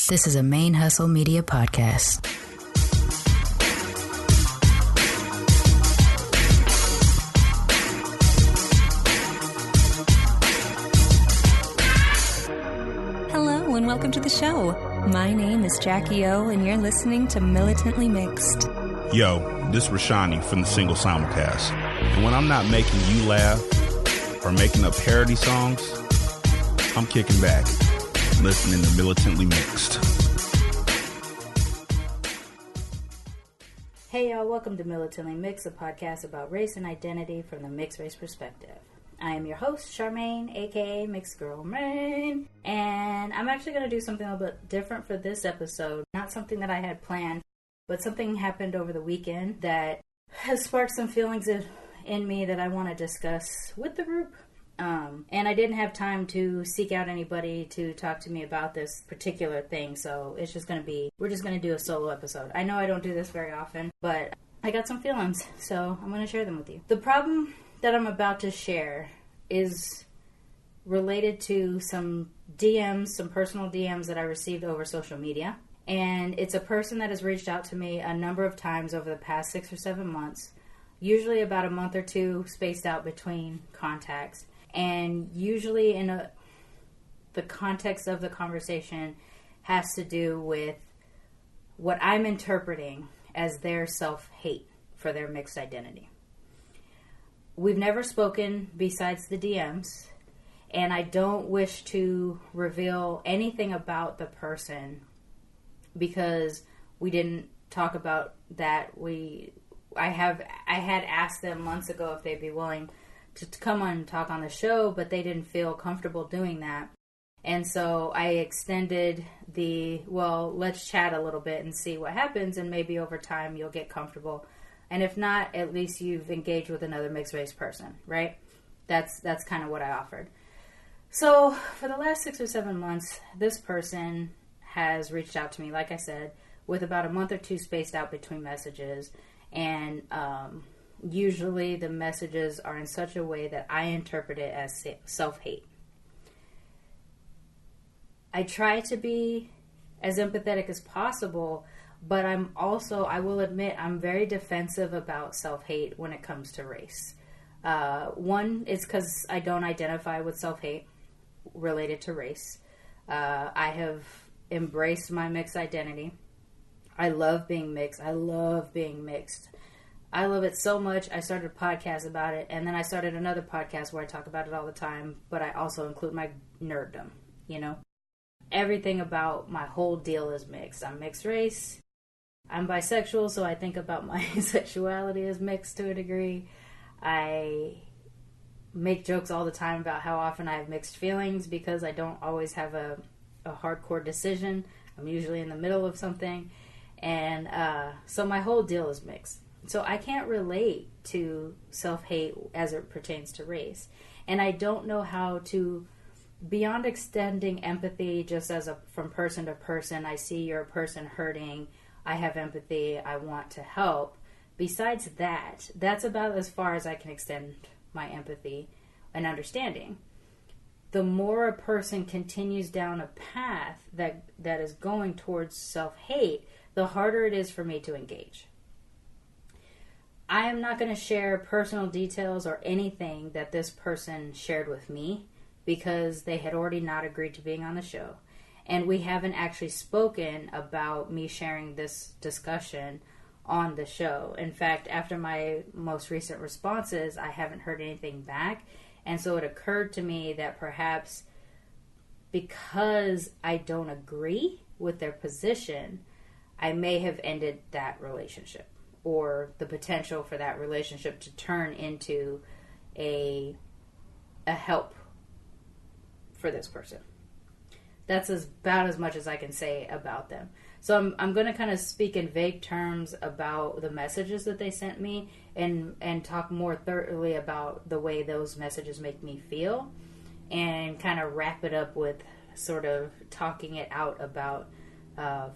This is a ManeHustle Media podcast. Hello and welcome to the show. My name is Jackie O and you're listening to Militantly Mixed. Yo, this is Rashani from the Single Simulcast. And when I'm not making you laugh or making up parody songs, I'm kicking back, listening to Militantly Mixed. Hey y'all, welcome to Militantly Mixed, a podcast about race and identity from the mixed race perspective. I am your host, Charmaine, aka MixedGirlMane, and I'm actually going to do something a little bit different for this episode. Not something that I had planned, but something happened over the weekend that has sparked some feelings in me that I want to discuss with the group. And I didn't have time to seek out anybody to talk to me about this particular thing, so it's just going to be, we're just going to do a solo episode. I know I don't do this very often, but I got some feelings, so I'm going to share them with you. The problem that I'm about to share is related to some DMs, some personal DMs that I received over social media. And it's a person that has reached out to me a number of times over the past 6 or 7 months, usually about a month or two spaced out between contacts. And usually the context of the conversation has to do with what I'm interpreting as their self-hate for their mixed identity. We've never spoken besides the DMs, and I don't wish to reveal anything about the person because we didn't talk about that. I had asked them months ago if they'd be willing to come on and talk on the show, but they didn't feel comfortable doing that. And so I extended let's chat a little bit and see what happens, and maybe over time you'll get comfortable. And if not, at least you've engaged with another mixed race person, right? That's kind of what I offered. So for the last 6 or 7 months, this person has reached out to me, like I said, with about a month or two spaced out between messages. And usually the messages are in such a way that I interpret it as self-hate. I try to be as empathetic as possible, but I will admit, I'm very defensive about self-hate when it comes to race. One is because I don't identify with self-hate related to race. I have embraced my mixed identity. I love being mixed. I love it so much. I started a podcast about it, and then I started another podcast where I talk about it all the time, but I also include my nerddom, Everything about my whole deal is mixed. I'm mixed race. I'm bisexual, so I think about my sexuality as mixed to a degree. I make jokes all the time about how often I have mixed feelings because I don't always have a hardcore decision. I'm usually in the middle of something. And so my whole deal is mixed. So I can't relate to self-hate as it pertains to race. And I don't know how to, beyond extending empathy just from person to person, I see you're a person hurting, I have empathy, I want to help. Besides that, that's about as far as I can extend my empathy and understanding. The more a person continues down a path that is going towards self-hate, the harder it is for me to engage. I am not going to share personal details or anything that this person shared with me because they had already not agreed to being on the show. And we haven't actually spoken about me sharing this discussion on the show. In fact, after my most recent responses, I haven't heard anything back. And so it occurred to me that perhaps because I don't agree with their position, I may have ended that relationship, or the potential for that relationship to turn into a help for this person. That's about as much as I can say about them. So I'm going to kind of speak in vague terms about the messages that they sent me and talk more thoroughly about the way those messages make me feel, and kind of wrap it up with sort of talking it out about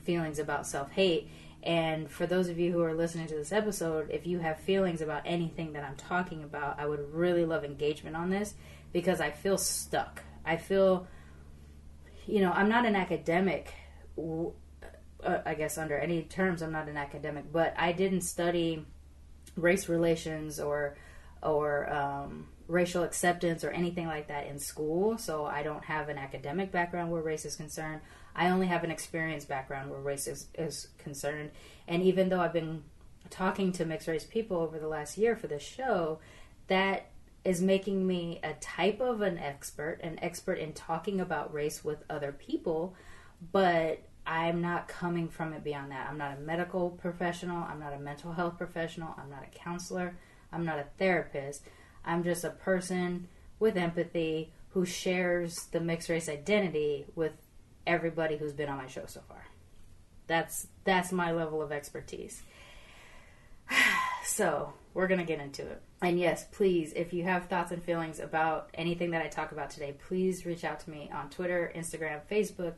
feelings about self-hate. And for those of you who are listening to this episode, if you have feelings about anything that I'm talking about, I would really love engagement on this because I feel stuck. I feel, I'm not an academic I guess under any terms, I'm not an academic, but I didn't study race relations or racial acceptance or anything like that in school. So I don't have an academic background where race is concerned. I only have an experience background where race is concerned. And even though I've been talking to mixed race people over the last year for this show, that is making me a type of an expert in talking about race with other people, but I'm not coming from it beyond that. I'm not a medical professional. I'm not a mental health professional. I'm not a counselor. I'm not a therapist. I'm just a person with empathy who shares the mixed race identity with everybody who's been on my show so far. That's my level of expertise. So we're going to get into it. And yes, please, if you have thoughts and feelings about anything that I talk about today, please reach out to me on Twitter, Instagram, Facebook,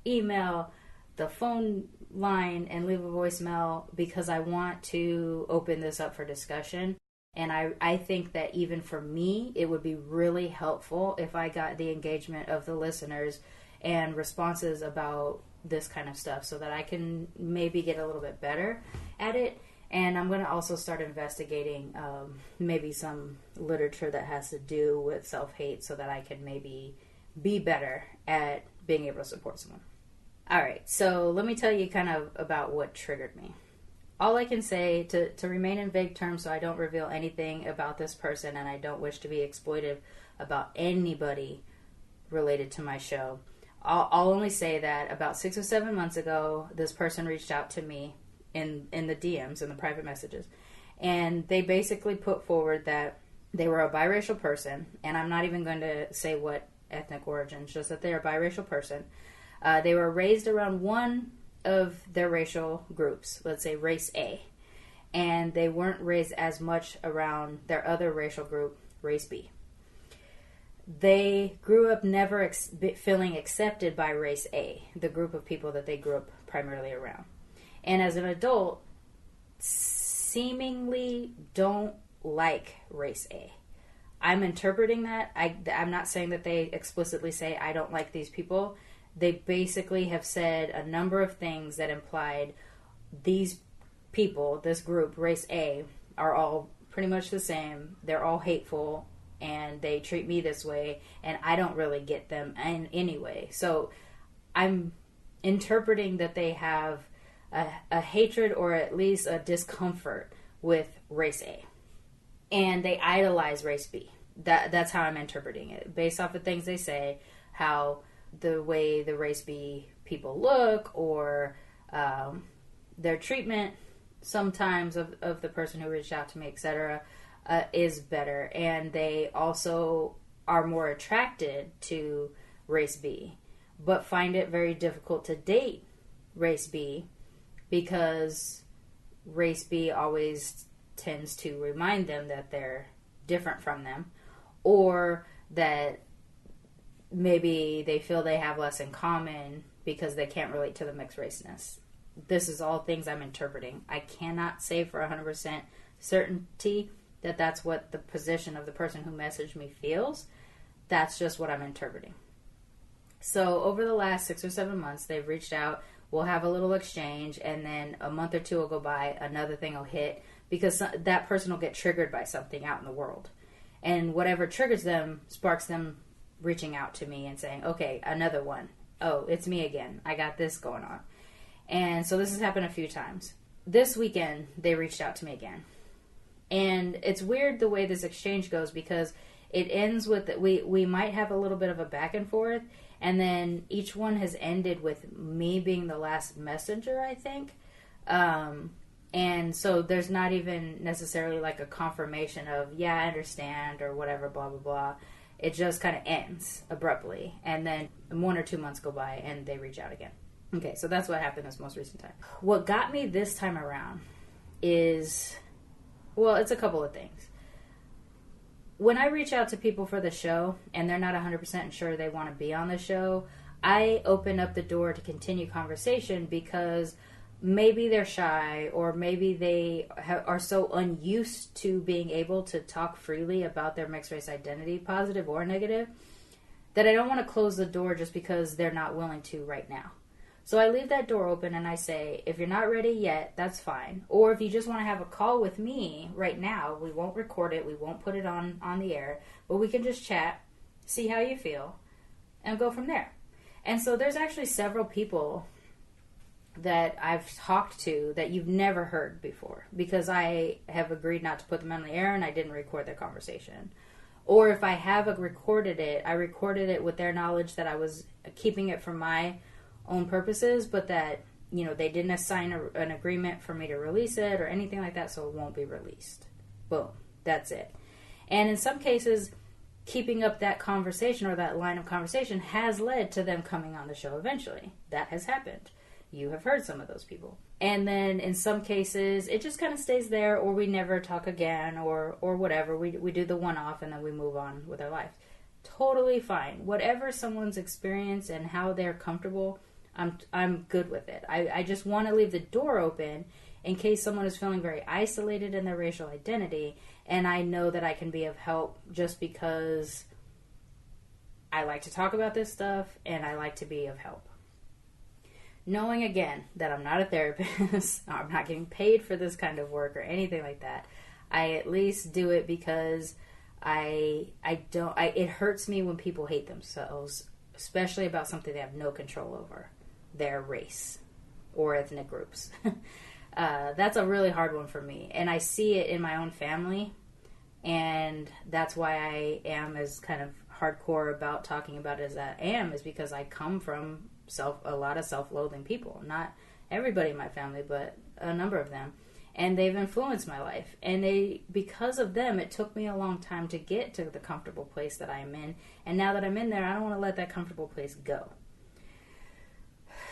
email, the phone line, and leave a voicemail, because I want to open this up for discussion. And I think that even for me, it would be really helpful if I got the engagement of the listeners and responses about this kind of stuff so that I can maybe get a little bit better at it. And I'm going to also start investigating maybe some literature that has to do with self-hate so that I can maybe be better at being able to support someone. All right, so let me tell you kind of about what triggered me. All I can say, to remain in vague terms so I don't reveal anything about this person and I don't wish to be exploitive about anybody related to my show, I'll only say that about 6 or 7 months ago, this person reached out to me in the DMs, in the private messages, and they basically put forward that they were a biracial person, and I'm not even going to say what ethnic origin, just that they're a biracial person. They were raised around one of their racial groups, let's say race A, and they weren't raised as much around their other racial group, race B. They grew up never feeling accepted by race A, the group of people that they grew up primarily around. And as an adult, seemingly don't like race A. I'm interpreting that. I'm not saying that they explicitly say, I don't like these people. They basically have said a number of things that implied these people, this group, race A, are all pretty much the same. They're all hateful, and they treat me this way, and I don't really get them in any way. So I'm interpreting that they have a hatred or at least a discomfort with race A. And they idolize race B. That's how I'm interpreting it. Based off of things they say, how the way the race B people look, or their treatment sometimes of the person who reached out to me, etc., is better. And they also are more attracted to race B, but find it very difficult to date race B because race B always tends to remind them that they're different from them, or that maybe they feel they have less in common because they can't relate to the mixed raceness. This is all things I'm interpreting. I cannot say for 100% certainty that that's what the position of the person who messaged me feels. That's just what I'm interpreting. So over the last 6 or 7 months, they've reached out. We'll have a little exchange, and then a month or two will go by, another thing will hit, because that person will get triggered by something out in the world. And whatever triggers them sparks them reaching out to me and saying, okay, another one. Oh, it's me again. I got this going on. And so this has happened a few times. This weekend, they reached out to me again. And it's weird the way this exchange goes, because it ends with, we might have a little bit of a back and forth, and then each one has ended with me being the last messenger, I think. And so there's not even necessarily like a confirmation of, yeah, I understand, or whatever, blah, blah, blah. It just kind of ends abruptly. And then 1 or 2 months go by and they reach out again. Okay, so that's what happened this most recent time. What got me this time around is, well, it's a couple of things. When I reach out to people for the show and they're not 100% sure they want to be on the show, I open up the door to continue conversation, because maybe they're shy, or maybe they are so unused to being able to talk freely about their mixed race identity, positive or negative, that I don't want to close the door just because they're not willing to right now. So I leave that door open and I say, if you're not ready yet, that's fine. Or if you just want to have a call with me right now, we won't record it, we won't put it on the air, but we can just chat, see how you feel, and go from there. And so there's actually several people that I've talked to that you've never heard before, because I have agreed not to put them on the air and I didn't record their conversation. Or if I have recorded it, I recorded it with their knowledge that I was keeping it for my own purposes, but that, you know, they didn't assign an agreement for me to release it or anything like that, so it won't be released. Boom. That's it. And in some cases, keeping up that conversation or that line of conversation has led to them coming on the show eventually. That has happened. You have heard some of those people. And then in some cases, it just kind of stays there, or we never talk again, or whatever. We do the one-off and then we move on with our life. Totally fine. Whatever someone's experience and how they're comfortable, I'm good with it. I just want to leave the door open in case someone is feeling very isolated in their racial identity, and I know that I can be of help just because I like to talk about this stuff and I like to be of help. Knowing, again, that I'm not a therapist, I'm not getting paid for this kind of work or anything like that, I at least do it because it hurts me when people hate themselves, especially about something they have no control over, their race or ethnic groups. That's a really hard one for me. And I see it in my own family, and that's why I am as kind of hardcore about talking about it as I am, is because I come from a lot of self-loathing people. Not everybody in my family, but a number of them. And they've influenced my life. And because of them, it took me a long time to get to the comfortable place that I'm in. And now that I'm in there, I don't want to let that comfortable place go.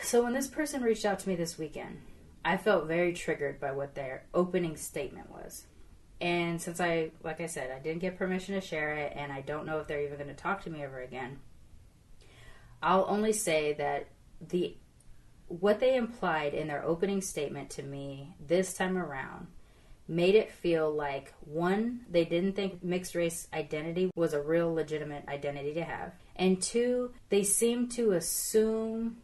So when this person reached out to me this weekend, I felt very triggered by what their opening statement was. And since like I said, I didn't get permission to share it, and I don't know if they're even going to talk to me ever again, I'll only say that what they implied in their opening statement to me this time around made it feel like, one, they didn't think mixed race identity was a real legitimate identity to have, and two, they seemed to assume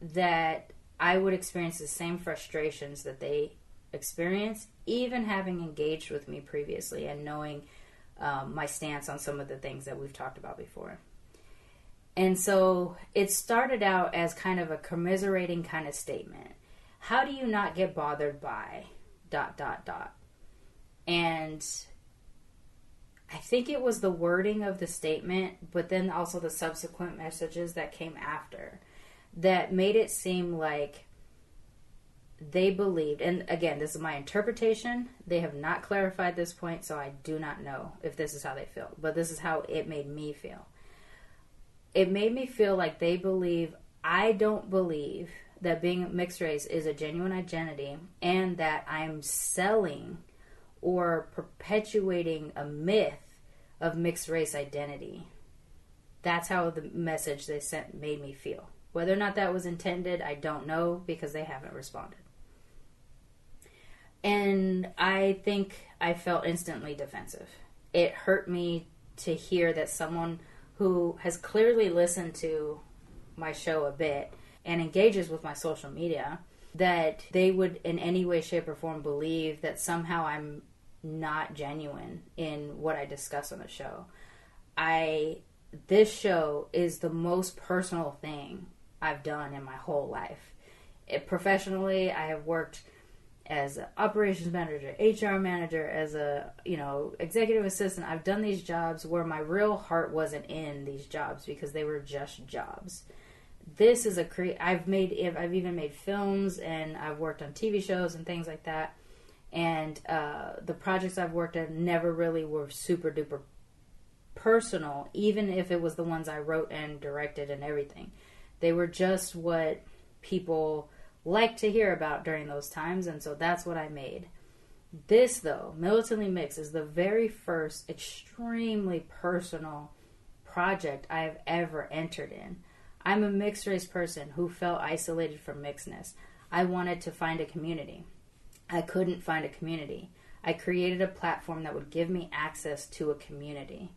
that I would experience the same frustrations that they experience, even having engaged with me previously and knowing my stance on some of the things that we've talked about before. And so it started out as kind of a commiserating kind of statement. How do you not get bothered by ... And I think it was the wording of the statement, but then also the subsequent messages that came after, that made it seem like they believed, and again, this is my interpretation, they have not clarified this point, so I do not know if this is how they feel, but this is how it made me feel. It made me feel like they believe I don't believe that being mixed race is a genuine identity, and that I'm selling or perpetuating a myth of mixed race identity. That's how the message they sent made me feel. Whether or not that was intended, I don't know, because they haven't responded. And I think I felt instantly defensive. It hurt me to hear that someone who has clearly listened to my show a bit and engages with my social media, that they would in any way, shape, or form believe that somehow I'm not genuine in what I discuss on the show. This show is the most personal thing I've done in my whole life. Professionally, I have worked as an operations manager, HR manager, as a executive assistant. I've done these jobs where my real heart wasn't in these jobs because they were just jobs. This is I've even made films, and I've worked on TV shows and things like that. And the projects I've worked on never really were super duper personal, even if it was the ones I wrote and directed and everything. They were just what people like to hear about during those times, and so that's what I made. This, though, Militantly Mixed, is the very first extremely personal project I have ever entered in. I'm a mixed race person who felt isolated from mixedness. I wanted to find a community. I couldn't find a community. I created a platform that would give me access to a community.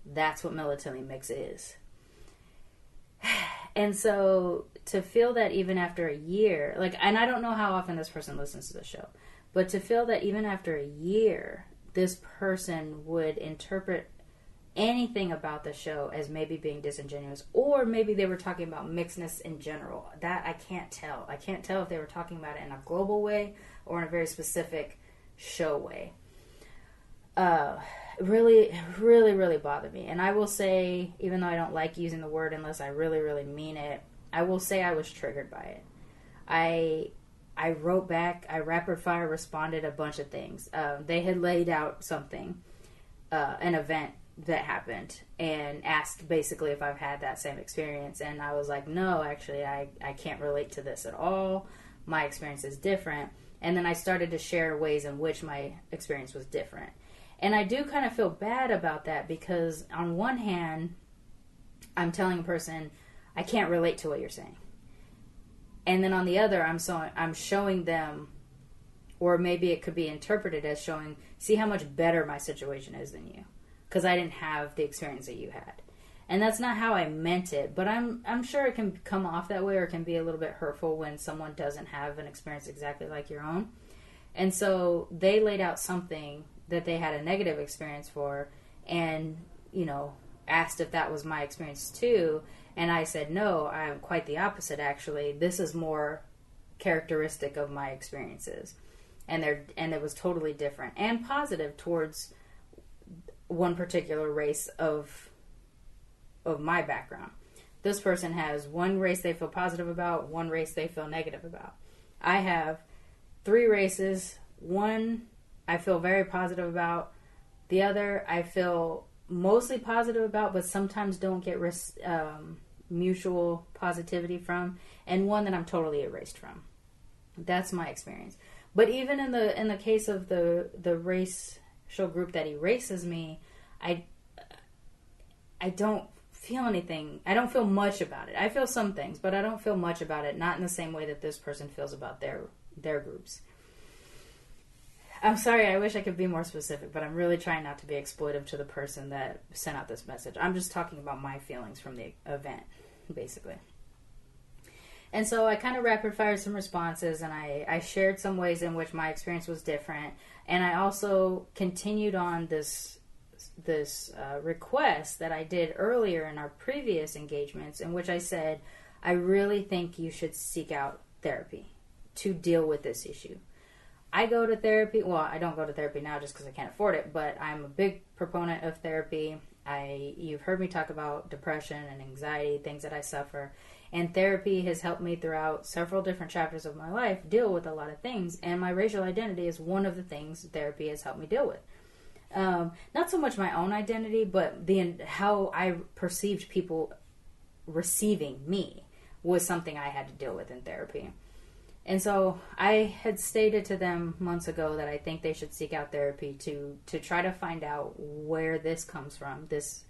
That's what Militantly Mixed is. And so to feel that even after a year, like, and I don't know how often this person listens to the show, but to feel that even after a year, this person would interpret anything about the show as maybe being disingenuous, or maybe they were talking about mixedness in general. That I can't tell. I can't tell if they were talking about it in a global way or in a very specific show way. Really, really, really bothered me. And I will say, even though I don't like using the word unless I really, really mean it, I will say I was triggered by it. I wrote back, I rapid fire responded a bunch of things. They had laid out something, an event that happened, and asked basically if I've had that same experience. And I was like, no, actually, I can't relate to this at all. My experience is different. And then I started to share ways in which my experience was different. And I do kind of feel bad about that, because on one hand, I'm telling a person, I can't relate to what you're saying. And then on the other, I'm showing them, or maybe it could be interpreted as showing, see how much better my situation is than you, because I didn't have the experience that you had. And that's not how I meant it, but I'm sure it can come off that way, or it can be a little bit hurtful when someone doesn't have an experience exactly like your own. And so they laid out something that they had a negative experience for, and, asked if that was my experience too. And I said, no, I'm quite the opposite, actually. This is more characteristic of my experiences. And it was totally different and positive towards one particular race of my background. This person has one race they feel positive about, one race they feel negative about. I have 3 races. One I feel very positive about. The other I feel mostly positive about, but sometimes don't get mutual positivity from. And one that I'm totally erased from. That's my experience. But even in the case of the racial group that erases me, I don't feel anything. I don't feel much about it. I feel some things, but I don't feel much about it. Not in the same way that this person feels about their groups. I'm sorry, I wish I could be more specific, but I'm really trying not to be exploitive to the person that sent out this message. I'm just talking about my feelings from the event, basically. And so I kind of rapid fired some responses, and I shared some ways in which my experience was different. And I also continued on this request that I did earlier in our previous engagements, in which I said, I really think you should seek out therapy to deal with this issue. I go to therapy. Well, I don't go to therapy now just because I can't afford it, but I'm a big proponent of therapy. You've heard me talk about depression and anxiety, things that I suffer. And therapy has helped me throughout several different chapters of my life deal with a lot of things. And my racial identity is one of the things therapy has helped me deal with. Not so much my own identity, but how I perceived people receiving me was something I had to deal with in therapy. And so I had stated to them months ago that I think they should seek out therapy to try to find out where this comes from, this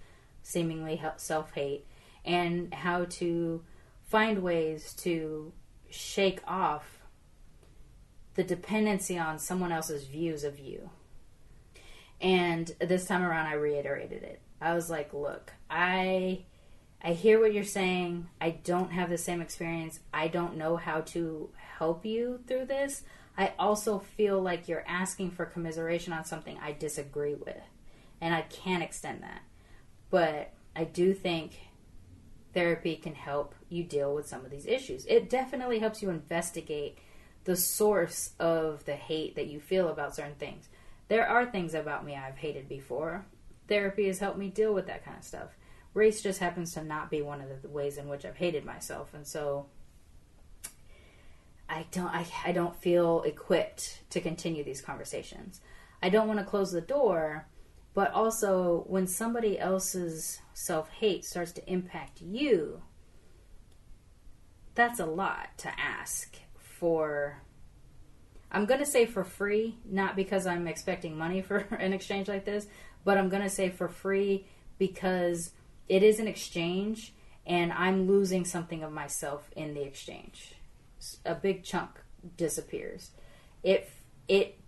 seemingly self-hate, and how to find ways to shake off the dependency on someone else's views of you. And this time around, I reiterated it. I was like, look, I hear what you're saying. I don't have the same experience. I don't know how to help you through this. I also feel like you're asking for commiseration on something I disagree with. And I can't extend that. But I do think therapy can help you deal with some of these issues. It definitely helps you investigate the source of the hate that you feel about certain things. There are things about me I've hated before. Therapy has helped me deal with that kind of stuff. Race just happens to not be one of the ways in which I've hated myself. And so I don't feel equipped to continue these conversations. I don't want to close the door, but also when somebody else's self-hate starts to impact you, that's a lot to ask for. I'm going to say for free, not because I'm expecting money for an exchange like this, but I'm going to say for free because it is an exchange and I'm losing something of myself in the exchange. A big chunk disappears. It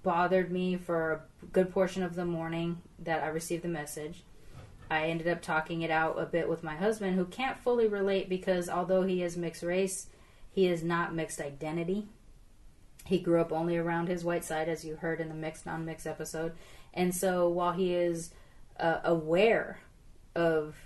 bothered me for a good portion of the morning that I received the message. I ended up talking it out a bit with my husband, who can't fully relate because although he is mixed race, he is not mixed identity. He grew up only around his white side, as you heard in the mixed non-mixed episode. And so while he is aware of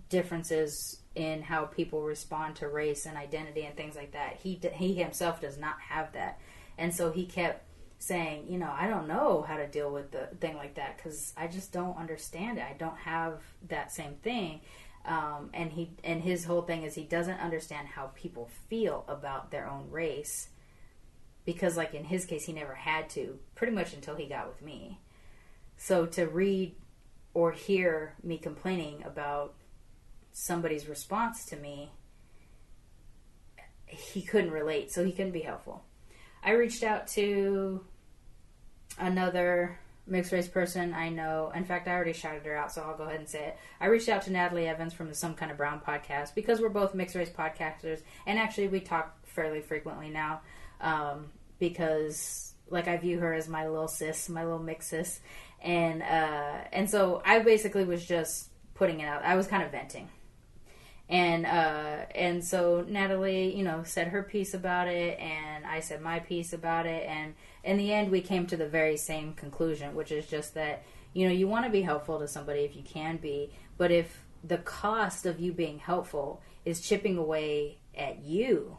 differences in how people respond to race and identity and things like that, he himself does not have that. And so he kept saying, you know, I don't know how to deal with the thing like that because I just don't understand it. I don't have that same thing. And his whole thing is he doesn't understand how people feel about their own race because, like, in his case, he never had to, pretty much until he got with me. So to read or hear me complaining about somebody's response to me, he couldn't relate, so he couldn't be helpful. I reached out to another mixed race person I know. In fact, I already shouted her out, so I'll go ahead and say it. I reached out to Natalie Evans from the Some Kind of Brown podcast because we're both mixed race podcasters, and actually we talk fairly frequently now because, like, I view her as my little sis, my little mixed sis, and so I basically was just putting it out. I was kind of venting. And so Natalie, you know, said her piece about it, and I said my piece about it, and in the end we came to the very same conclusion, which is just that, you know, you want to be helpful to somebody if you can be, but if the cost of you being helpful is chipping away at you,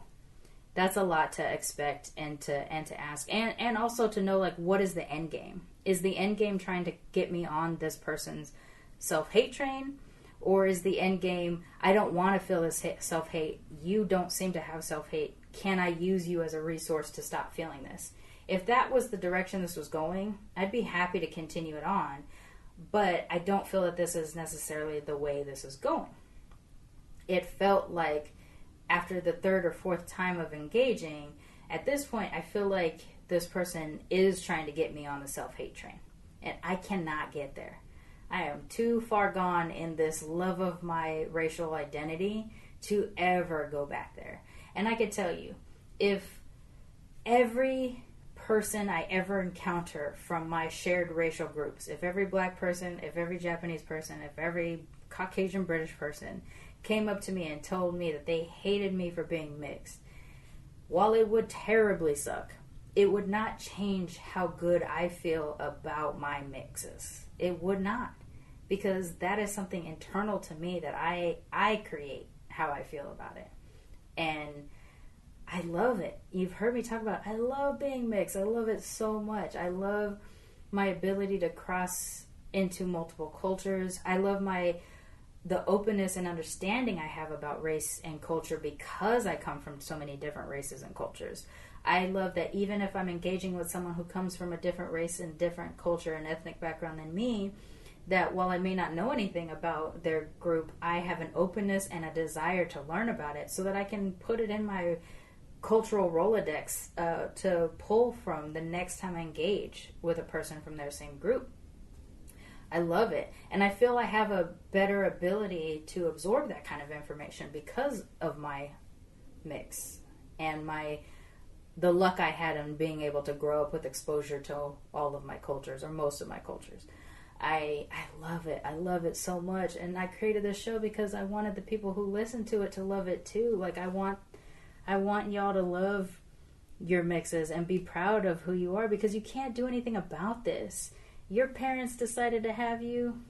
that's a lot to expect and to ask, and also to know, like, what is the end game? Is the end game trying to get me on this person's self-hate train? Or is the end game, I don't want to feel this self-hate. You don't seem to have self-hate. Can I use you as a resource to stop feeling this? If that was the direction this was going, I'd be happy to continue it on. But I don't feel that this is necessarily the way this is going. It felt like after the third or fourth time of engaging, at this point, I feel like this person is trying to get me on the self-hate train. And I cannot get there. I am too far gone in this love of my racial identity to ever go back there. And I could tell you, if every person I ever encounter from my shared racial groups, if every black person, if every Japanese person, if every Caucasian British person came up to me and told me that they hated me for being mixed, while it would terribly suck, it would not change how good I feel about my mixes. It would not. Because that is something internal to me that I create how I feel about it. And I love it. You've heard me talk about, I love being mixed. I love it so much. I love my ability to cross into multiple cultures. I love the openness and understanding I have about race and culture because I come from so many different races and cultures. I love that even if I'm engaging with someone who comes from a different race and different culture and ethnic background than me, that while I may not know anything about their group, I have an openness and a desire to learn about it so that I can put it in my cultural Rolodex to pull from the next time I engage with a person from their same group. I love it. And I feel I have a better ability to absorb that kind of information because of my mix and the luck I had in being able to grow up with exposure to all of my cultures, or most of my cultures. I love it. I love it so much. And I created this show because I wanted the people who listen to it to love it too. Like, I want y'all to love your mixes and be proud of who you are, because you can't do anything about this. Your parents decided to have you,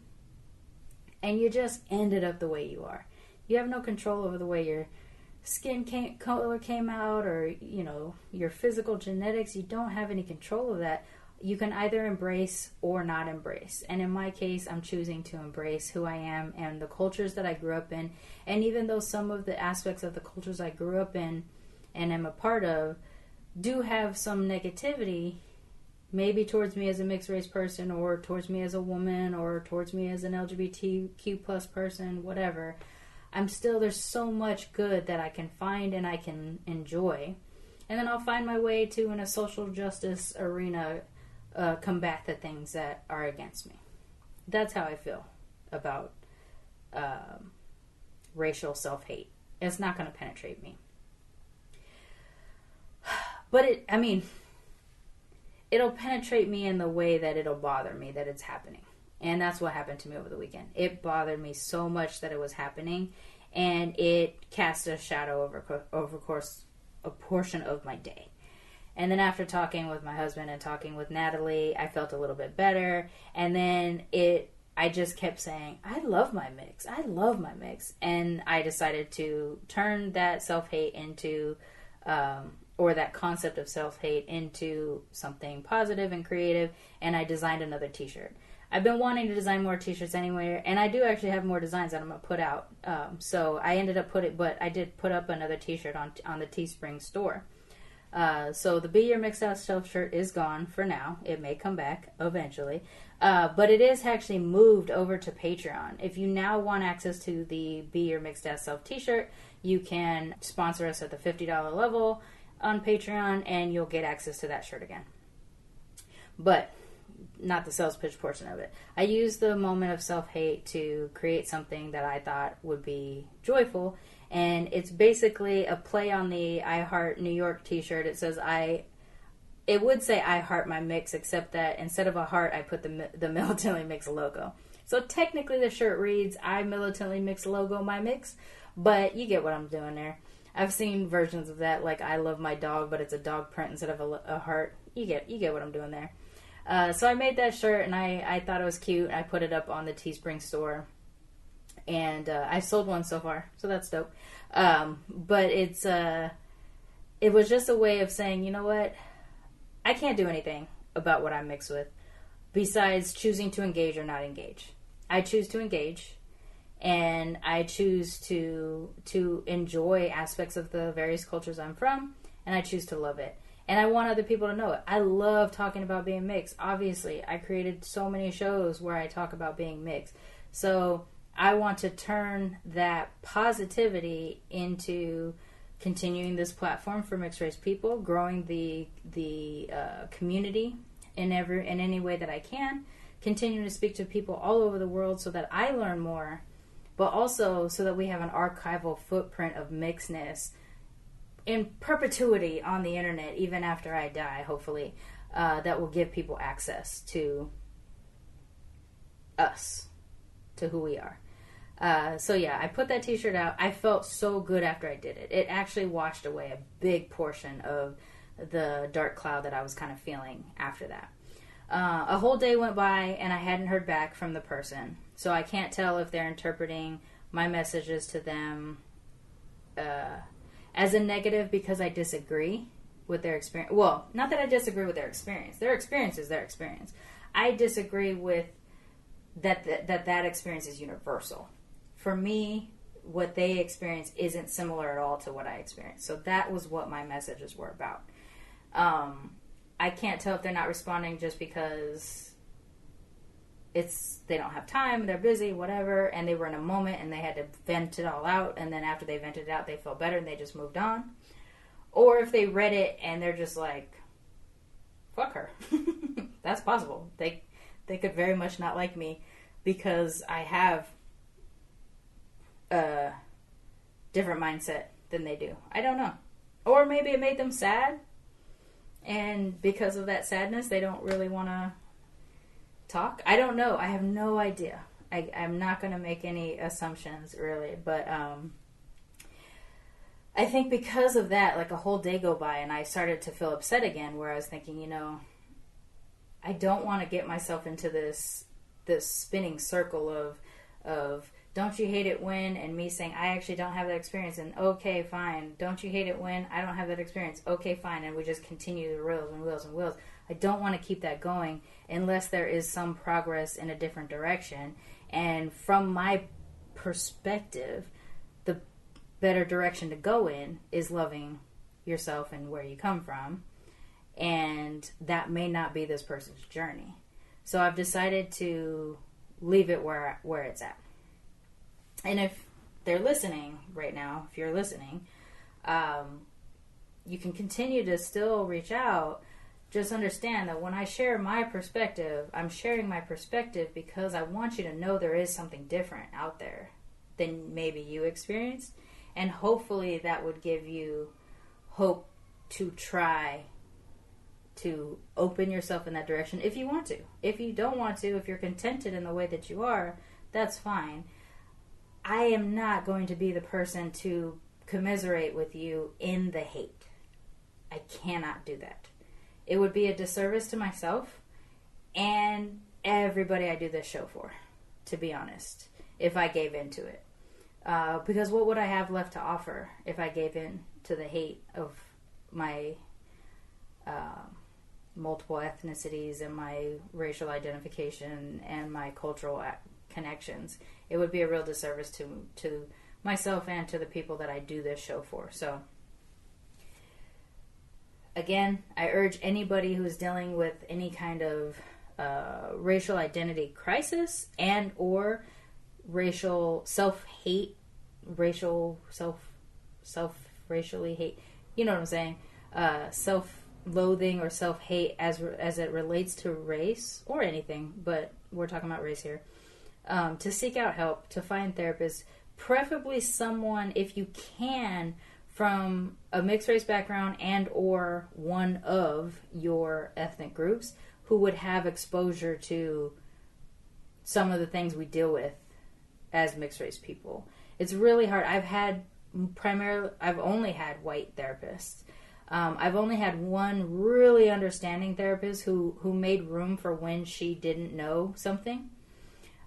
and you just ended up the way you are. You have no control over the way your skin color came out, or, you know, your physical genetics. You don't have any control of that. You can either embrace or not embrace. And in my case, I'm choosing to embrace who I am and the cultures that I grew up in. And even though some of the aspects of the cultures I grew up in and am a part of do have some negativity, maybe towards me as a mixed race person, or towards me as a woman, or towards me as an LGBTQ plus person, whatever, there's so much good that I can find and I can enjoy. And then I'll find my way to, in a social justice arena, combat the things that are against me. That's how I feel about racial self-hate. It's not going to penetrate me. But it'll penetrate me in the way that it'll bother me that it's happening. And that's what happened to me over the weekend. It bothered me so much that it was happening, and it cast a shadow over course a portion of my day. And then after talking with my husband and talking with Natalie, I felt a little bit better. And then I just kept saying, I love my mix. I love my mix. And I decided to turn that self-hate into, or that concept of self-hate into something positive and creative. And I designed another t-shirt. I've been wanting to design more t-shirts anyway, and I do actually have more designs that I'm going to put out. So I ended up but I did put up another t-shirt on the Teespring Store. So the Be Your Mixed Out Self shirt is gone for now. It may come back eventually. But it is actually moved over to Patreon. If you now want access to the Be Your Mixed Out Self t-shirt, you can sponsor us at the $50 level on Patreon, and you'll get access to that shirt again. But not the sales pitch portion of it. I used the moment of self-hate to create something that I thought would be joyful, and it's basically a play on the I Heart New York t-shirt. It says it would say I Heart My Mix, except that instead of a heart, I put the Militantly Mix logo. So technically the shirt reads I Militantly Mix logo my mix, but you get what I'm doing there. I've seen versions of that, like I Love My Dog, but it's a dog print instead of a heart. You get what I'm doing there. So I made that shirt, and I thought it was cute. I put it up on the Teespring Store, and I sold one so far, so that's dope. But it was just a way of saying, you know what, I can't do anything about what I'm mixed with, besides choosing to engage or not engage. I choose to engage, and I choose to enjoy aspects of the various cultures I'm from, and I choose to love it. And I want other people to know it. I love talking about being mixed. Obviously, I created so many shows where I talk about being mixed. So I want to turn that positivity into continuing this platform for mixed race people, growing the community in any way that I can, continuing to speak to people all over the world so that I learn more, but also so that we have an archival footprint of mixedness in perpetuity on the internet, even after I die, hopefully, that will give people access to us, to who we are. So yeah, I put that t-shirt out. I felt so good after I did it. It actually washed away a big portion of the dark cloud that I was kind of feeling after that. A whole day went by, and I hadn't heard back from the person. So I can't tell if they're interpreting my messages to them as a negative because I disagree with their experience. Well, not that I disagree with their experience. Their experience is their experience. I disagree with that experience is universal. For me, what they experience isn't similar at all to what I experienced. So that was what my messages were about. I can't tell if they're not responding just because they don't have time, they're busy, whatever, and they were in a moment and they had to vent it all out, and then after they vented it out, they felt better and they just moved on. Or if they read it and they're just like, fuck her. That's possible. They could very much not like me because I have a different mindset than they do. I don't know. Or maybe it made them sad, and because of that sadness, they don't really want to talk. I don't know. I have no idea. I'm not going to make any assumptions, really. But I think because of that, like a whole day go by, and I started to feel upset again, where I was thinking, I don't want to get myself into this spinning circle of don't you hate it when, and me saying I actually don't have that experience, and okay, fine. Don't you hate it when I don't have that experience? Okay, fine. And we just continue the wheels and wheels and wheels. I don't want to keep that going unless there is some progress in a different direction. And from my perspective, the better direction to go in is loving yourself and where you come from. And that may not be this person's journey. So I've decided to leave it where it's at. And if they're listening right now, if you're listening, you can continue to still reach out. Just understand that when I share my perspective, I'm sharing my perspective because I want you to know there is something different out there than maybe you experienced. And hopefully that would give you hope to try to open yourself in that direction if you want to. If you don't want to, if you're contented in the way that you are, that's fine. I am not going to be the person to commiserate with you in the hate. I cannot do that. It would be a disservice to myself and everybody I do this show for, to be honest, if I gave into it. Because what would I have left to offer if I gave in to the hate of my multiple ethnicities and my racial identification and my cultural connections? It would be a real disservice to myself and to the people that I do this show for. So, again, I urge anybody who's dealing with any kind of racial identity crisis and or racial self-hate, racially hate, you know what I'm saying, self-loathing or self-hate as it relates to race or anything, but we're talking about race here, to seek out help, to find therapists, preferably someone, if you can, from a mixed race background and or one of your ethnic groups who would have exposure to some of the things we deal with as mixed race people. It's really hard. I've only had white therapists. I've only had one really understanding therapist who made room for when she didn't know something.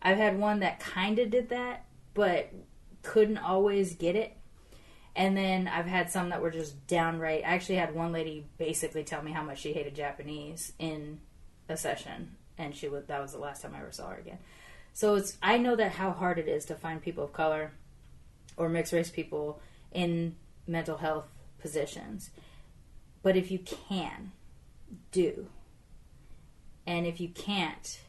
I've had one that kind of did that, but couldn't always get it. And then I've had some that were just downright. I actually had one lady basically tell me how much she hated Japanese in a session, and that was the last time I ever saw her again. So I know that how hard it is to find people of color or mixed race people in mental health positions. But if you can, do. And if you can't,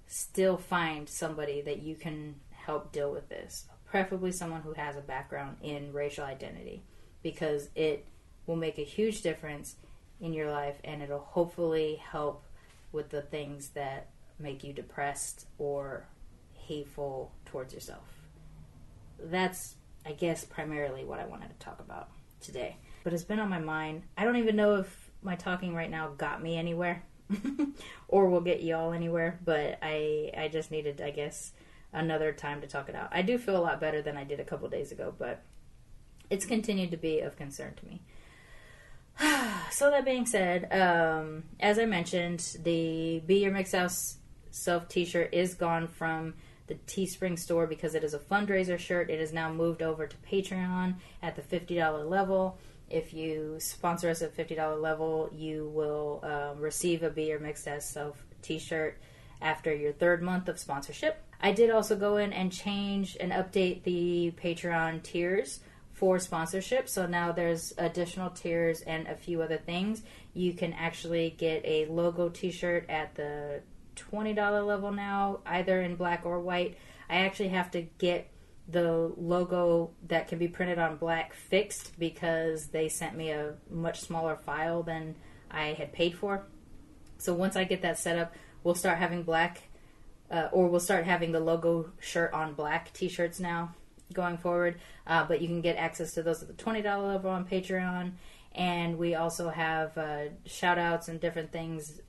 still find somebody that you can help deal with this. Preferably someone who has a background in racial identity, because it will make a huge difference in your life, and it'll hopefully help with the things that make you depressed or hateful towards yourself. That's, I guess, primarily what I wanted to talk about today. But it's been on my mind. I don't even know if my talking right now got me anywhere or will get y'all anywhere, but I just needed, I guess, another time to talk it out. I do feel a lot better than I did a couple days ago, but it's continued to be of concern to me. So that being said, as I mentioned, the Be Your Mixed House Self t-shirt is gone from the Teespring Store because it is a fundraiser shirt. It is now moved over to Patreon at the $50 level. If you sponsor us at $50 level, you will receive a Be Your Mixed House Self t-shirt after your third month of sponsorship. I did also go in and change and update the Patreon tiers for sponsorship. So now there's additional tiers and a few other things. You can actually get a logo t-shirt at the $20 level now, either in black or white. I actually have to get the logo that can be printed on black fixed because they sent me a much smaller file than I had paid for. So once I get that set up, we'll start having black, or we'll start having the logo shirt on black t-shirts now going forward. But you can get access to those at the $20 level on Patreon. And we also have shout outs and different things,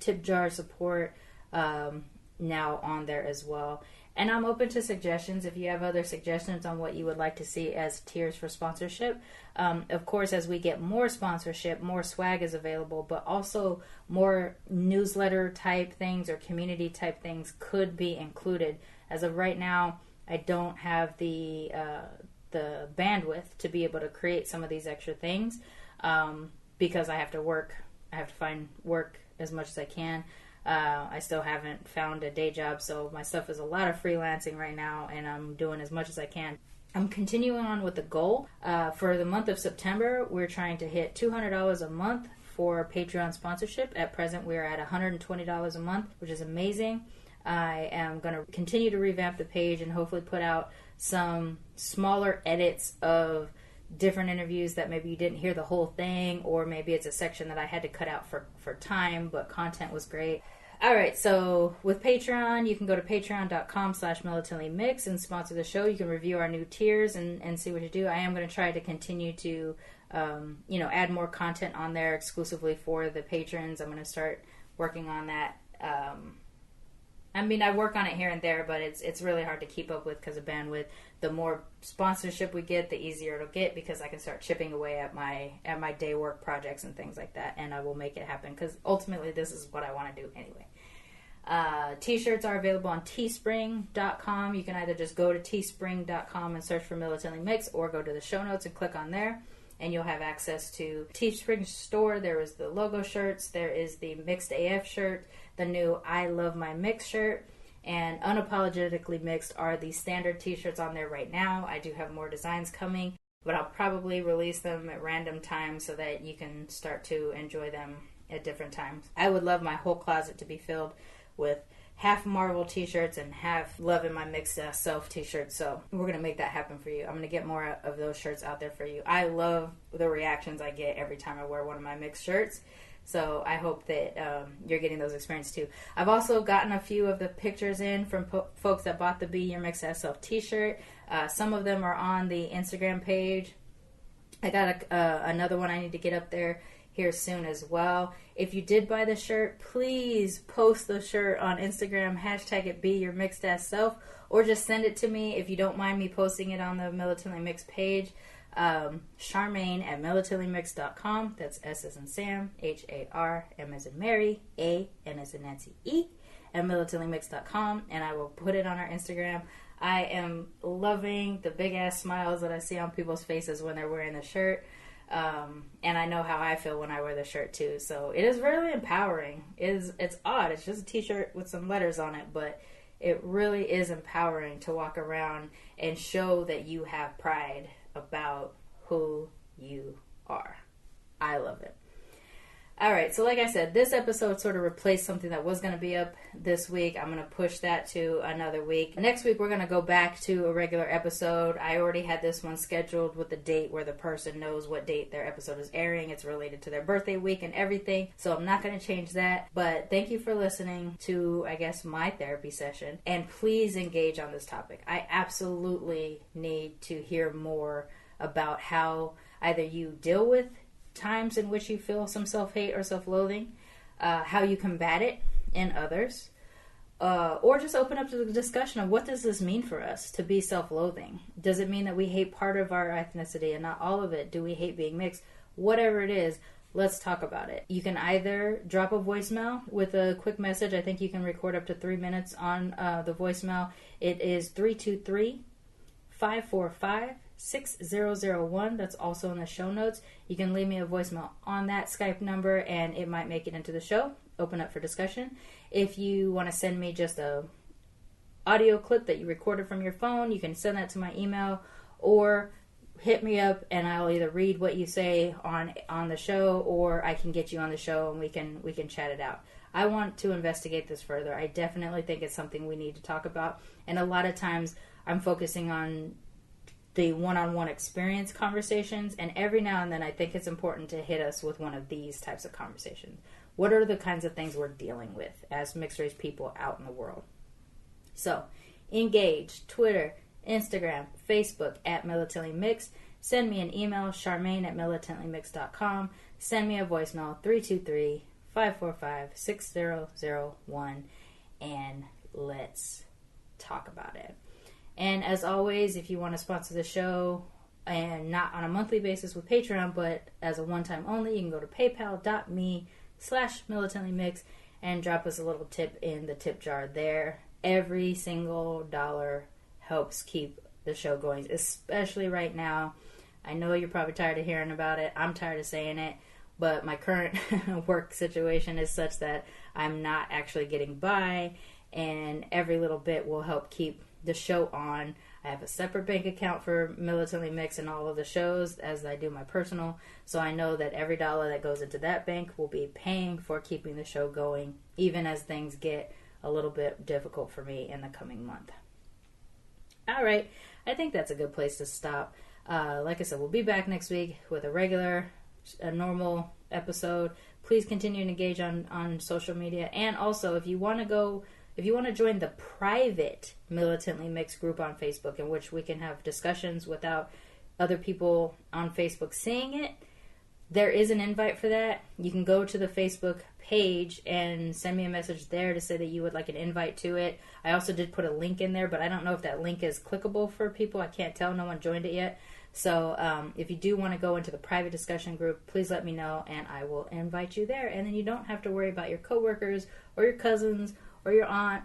tip jar support now on there as well. And I'm open to suggestions if you have other suggestions on what you would like to see as tiers for sponsorship. Of course, as we get more sponsorship, more swag is available, but also more newsletter type things or community type things could be included. As of right now, I don't have the bandwidth to be able to create some of these extra things because I have to work. I have to find work as much as I can. I still haven't found a day job, so my stuff is a lot of freelancing right now, and I'm doing as much as I can. I'm continuing on with the goal. For the month of September, we're trying to hit $200 a month for Patreon sponsorship. At present, we're at $120 a month, which is amazing. I am going to continue to revamp the page and hopefully put out some smaller edits of different interviews that maybe you didn't hear the whole thing, or maybe it's a section that I had to cut out for time, but content was great. All right, so with Patreon, you can go to patreon.com/militantlymix and sponsor the show. You can review our new tiers and see what you do. I am going to try to continue to, add more content on there exclusively for the patrons. I'm going to start working on that. I work on it here and there, but it's really hard to keep up with because of bandwidth. The more sponsorship we get, the easier it'll get because I can start chipping away at my day work projects and things like that, and I will make it happen because ultimately this is what I want to do anyway. T-shirts are available on Teespring.com. You can either just go to Teespring.com and search for Militantly Mixed, or go to the show notes and click on there, and you'll have access to Teespring Store. There is the logo shirts. There is the Mixed AF shirt, the new I Love My Mix shirt, and Unapologetically Mixed are the standard t-shirts on there right now. I do have more designs coming, but I'll probably release them at random times so that you can start to enjoy them at different times. I would love my whole closet to be filled with half Marvel t-shirts and half Love in My Mixed Self t-shirts, so we're going to make that happen for you. I'm going to get more of those shirts out there for you. I love the reactions I get every time I wear one of my mixed shirts, so I hope that you're getting those experiences too. I've also gotten a few of the pictures in from folks that bought the Be Your Mixed Self t-shirt. Some of them are on the Instagram page. I got another one I need to get up there here soon as well. If you did buy the shirt, please post the shirt on Instagram, hashtag it Be Your Mixed Self, or just send it to me if you don't mind me posting it on the Militantly Mixed page. Charmaine at militantlymix.com. That's S as in Sam, H-A-R, M as in Mary, A, N as in Nancy, E, at militantlymix.com, and I will put it on our Instagram. I am loving the big ass smiles that I see on people's faces when they're wearing the shirt. And I know how I feel when I wear the shirt too. So it is really empowering. It's odd. It's just a t-shirt with some letters on it, but it really is empowering to walk around and show that you have pride about who you are. I love it. All right, so like I said, this episode sort of replaced something that was going to be up this week. I'm going to push that to another week. Next week, we're going to go back to a regular episode. I already had this one scheduled with the date where the person knows what date their episode is airing. It's related to their birthday week and everything, so I'm not going to change that. But thank you for listening to, I guess, my therapy session, and please engage on this topic. I absolutely need to hear more about how either you deal with times in which you feel some self-hate or self-loathing, how you combat it in others, or just open up to the discussion of what does this mean for us to be self-loathing? Does it mean that we hate part of our ethnicity and not all of it? Do we hate being mixed? Whatever it is, let's talk about it. You can either drop a voicemail with a quick message. I think you can record up to 3 minutes on the voicemail. It is 323-545-6001. That's also in the show notes. You can leave me a voicemail on that Skype number and it might make it into the show. Open up for discussion. If you want to send me just a audio clip that you recorded from your phone, you can send that to my email or hit me up and I'll either read what you say on the show, or I can get you on the show and we can chat it out. I want to investigate this further. I definitely think it's something we need to talk about, and a lot of times I'm focusing on the one-on-one experience conversations, and every now and then I think it's important to hit us with one of these types of conversations. What are the kinds of things we're dealing with as mixed race people out in the world? So, engage. Twitter, Instagram, Facebook at Militantly Mixed. Send me an email, Charmaine at militantlymix.com. Send me a voicemail, 323-545-6001, and let's talk about it. And as always, if you want to sponsor the show, and not on a monthly basis with Patreon, but as a one-time only, you can go to paypal.me/militantlymix and drop us a little tip in the tip jar there. Every single dollar helps keep the show going, especially right now. I know you're probably tired of hearing about it. I'm tired of saying it, but my current work situation is such that I'm not actually getting by, and every little bit will help keep the show on. I have a separate bank account for Militantly Mixed and all of the shows, as I do my personal, so I know that every dollar that goes into that bank will be paying for keeping the show going, even as things get a little bit difficult for me in the coming month. All right, I think that's a good place to stop. Like I said, we'll be back next week with a normal episode. please continue to engage on social media. And also, if you want to join the private Militantly Mixed group on Facebook, in which we can have discussions without other people on Facebook seeing it, there is an invite for that. You can go to the Facebook page and send me a message there to say that you would like an invite to it. I also did put a link in there, but I don't know if that link is clickable for people. I can't tell. No one joined it yet. So if you do want to go into the private discussion group, please let me know, and I will invite you there. And then you don't have to worry about your coworkers or your cousins or your aunt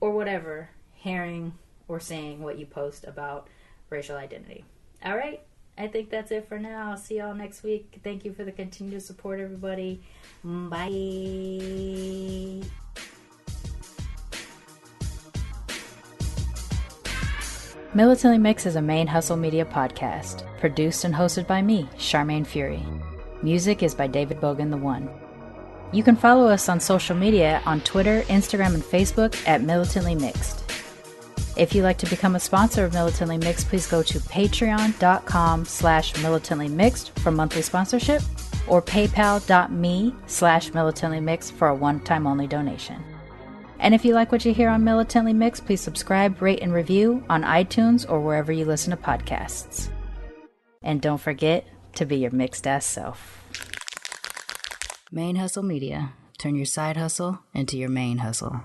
or whatever hearing or saying what you post about racial identity. All right. I think that's it for now. I'll see y'all next week. Thank you for the continued support, everybody. Bye. Militantly Mixed is a ManeHustle media podcast, produced and hosted by me, Charmaine Fury. Music is by David Bogan the One. You can follow us on social media on Twitter, Instagram, and Facebook at Militantly Mixed. If you'd like to become a sponsor of Militantly Mixed, please go to patreon.com/militantlymixed for monthly sponsorship, or paypal.me/militantlymixed for a one-time only donation. And if you like what you hear on Militantly Mixed, please subscribe, rate, and review on iTunes or wherever you listen to podcasts. And don't forget to be your mixed-ass self. ManeHustle Media. Turn your side hustle into your main hustle.